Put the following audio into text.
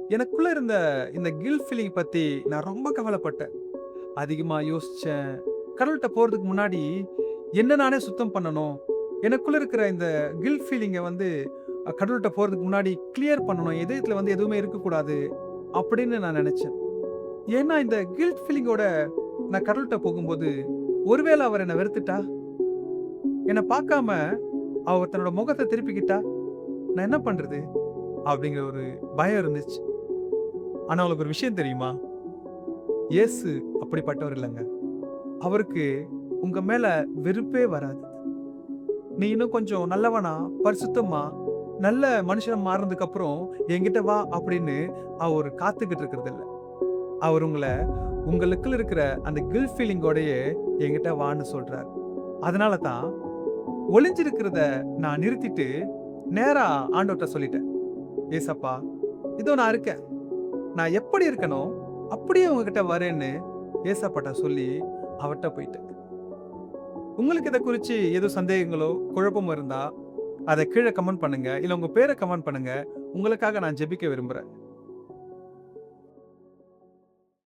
எனக்குள்ள இருந்த இந்த கில்ட் ஃபீலிங் பத்தி நான் ரொம்ப கவலைப்பட்டேன். அதிகமா யோசிச்சேன். கடவுள்ட்ட போறதுக்கு முன்னாடி என்ன நானே சுத்தம் பண்ணணும். எனக்குள்ள இருக்கிற இந்த கில்ட் ஃபீலிங்க வந்து கடவுள்ட்ட போறதுக்கு முன்னாடி கிளியர் பண்ணணும். இதயத்துல வந்து எதுவுமே இருக்கக்கூடாது அப்படின்னு நான் நெனச்சேன். ஏன்னா இந்த கில்ட் ஃபீலிங்கோட நான் கடவுள்ட்ட போகும்போது, ஒருவேள அவர் என்ன வெறுத்துட்டா? என்ன பார்க்காம அவர் தன்னோட முகத்த திருப்பிக்கிட்டா? நான் என்ன பண்றது? அப்படிங்கிற ஒரு பயம் இருந்துச்சு. ஆனா உங்களுக்கு ஒரு விஷயம் தெரியுமா? இயேசு அப்படிப்பட்டவர் இல்லங்க. அவருக்கு உங்க மேல வெறுப்பே வராது. நீ இன்னும் கொஞ்சம் நல்லவனா, பரிசுத்தமா, நல்ல மனுஷனா மாறுனதுக்கு அப்புறம் என்கிட்ட வா அப்படின்னு அவர் காத்துக்கிட்டு இருக்கிறதில்ல. அவர் உங்களுக்குள்ள இருக்கிற அந்த கில்ட் ஃபீலிங்கோடயே என்கிட்ட வான்னு சொல்றாரு. அதனால தான் ஒளிஞ்சிருக்கிறத நான் நிறுத்திட்டு நேரா ஆண்டவர்ட்ட சொல்லிட்டேன். ஏசப்பா, இதோ நான் இருக்கேன். நான் எப்படி இருக்கனோ அப்படியே உங்ககிட்ட வரேன்னு ஏசப்பாட்ட சொல்லி அவர்ட்ட போயிட்டேன். உங்களுக்கு இத குறிச்சு எதுவும் சந்தேகங்களோ, குழப்பமோ இருந்தா, அத கீழ கமெண்ட் பண்ணுங்க. இல்ல உங்க பேர கமெண்ட் பண்ணுங்க. உங்களுக்காக நான் ஜெபிக்க விரும்புறேன்.